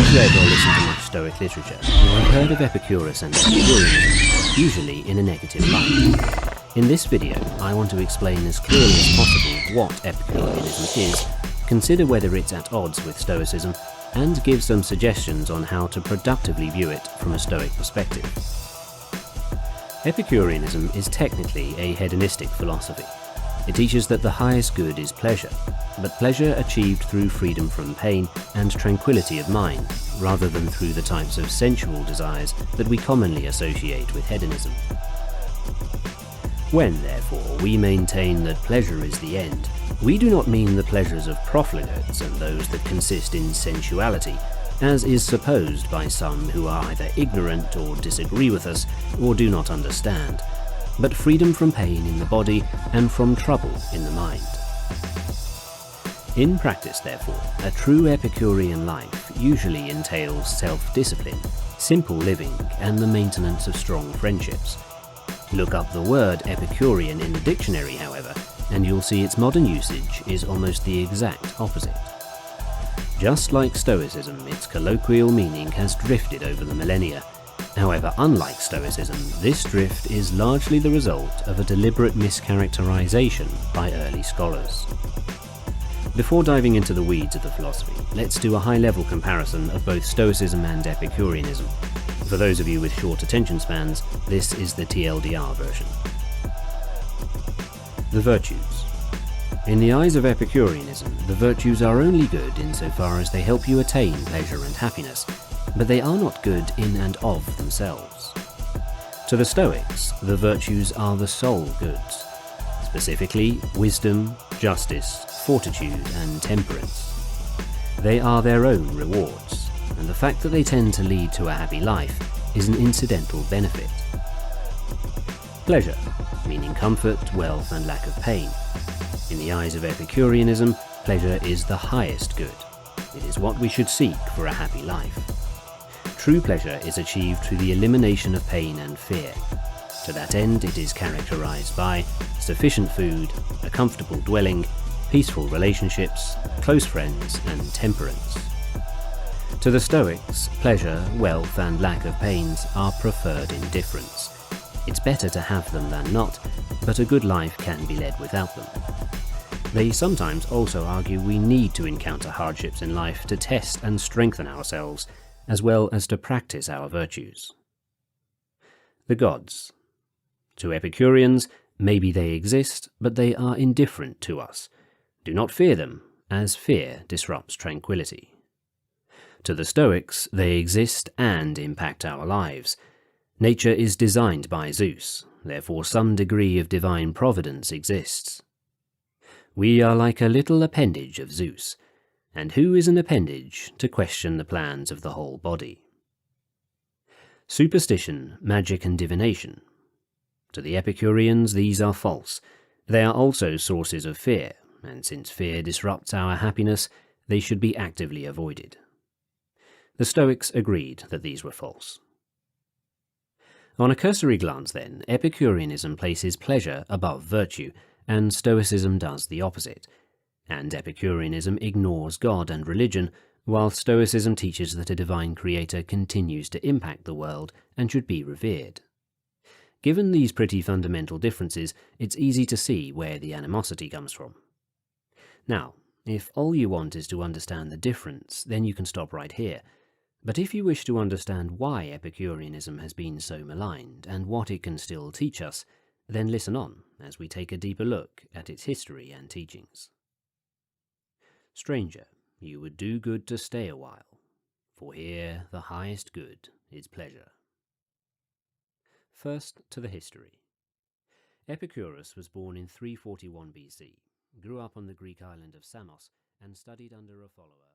you've read or listened to much Stoic literature, you have heard of Epicurus and Epicureanism, usually in a negative light. In this video, I want to explain as clearly as possible what Epicureanism is, consider whether it's at odds with Stoicism, and give some suggestions on how to productively view it from a Stoic perspective. Epicureanism is technically a hedonistic philosophy. It teaches that the highest good is pleasure, but pleasure achieved through freedom from pain and tranquility of mind, rather than through the types of sensual desires that we commonly associate with hedonism. When, therefore, we maintain that pleasure is the end, we do not mean the pleasures of profligates and those that consist in sensuality, as is supposed by some who are either ignorant or disagree with us or do not understand, but freedom from pain in the body and from trouble in the mind. In practice, therefore, a true Epicurean life usually entails self-discipline, simple living, and the maintenance of strong friendships. Look up the word Epicurean in the dictionary, however, and you'll see its modern usage is almost the exact opposite. Just like Stoicism, its colloquial meaning has drifted over the millennia. However, unlike Stoicism, this drift is largely the result of a deliberate mischaracterization by early scholars. Before diving into the weeds of the philosophy, let's do a high-level comparison of both Stoicism and Epicureanism. For those of you with short attention spans, this is the TLDR version. The virtues. In the eyes of Epicureanism, the virtues are only good insofar as they help you attain pleasure and happiness, but they are not good in and of themselves. To the Stoics, the virtues are the sole goods, specifically wisdom, justice, fortitude, and temperance. They are their own rewards, and the fact that they tend to lead to a happy life is an incidental benefit. Pleasure, meaning comfort, wealth, and lack of pain. In the eyes of Epicureanism, pleasure is the highest good. It is what we should seek for a happy life. True pleasure is achieved through the elimination of pain and fear. To that end, it is characterized by sufficient food, a comfortable dwelling, peaceful relationships, close friends, and temperance. To the Stoics, pleasure, wealth, and lack of pains are preferred indifference. It's better to have them than not, but a good life can be led without them. They sometimes also argue we need to encounter hardships in life to test and strengthen ourselves, as well as to practice our virtues. The gods. To Epicureans, maybe they exist, but they are indifferent to us. Do not fear them, as fear disrupts tranquility. To the Stoics, they exist and impact our lives. Nature is designed by Zeus, therefore some degree of divine providence exists. We are like a little appendage of Zeus, and who is an appendage to question the plans of the whole body? Superstition, magic, and divination. To the Epicureans, these are false. They are also sources of fear, and since fear disrupts our happiness, they should be actively avoided. The Stoics agreed that these were false. On a cursory glance, then, Epicureanism places pleasure above virtue, and Stoicism does the opposite. And Epicureanism ignores God and religion, while Stoicism teaches that a divine creator continues to impact the world and should be revered. Given these pretty fundamental differences, it's easy to see where the animosity comes from. Now, if all you want is to understand the difference, then you can stop right here. But if you wish to understand why Epicureanism has been so maligned and what it can still teach us, then listen on as we take a deeper look at its history and teachings. Stranger, you would do good to stay a while, for here the highest good is pleasure. First to the history. Epicurus was born in 341 BC, grew up on the Greek island of Samos, and studied under a follower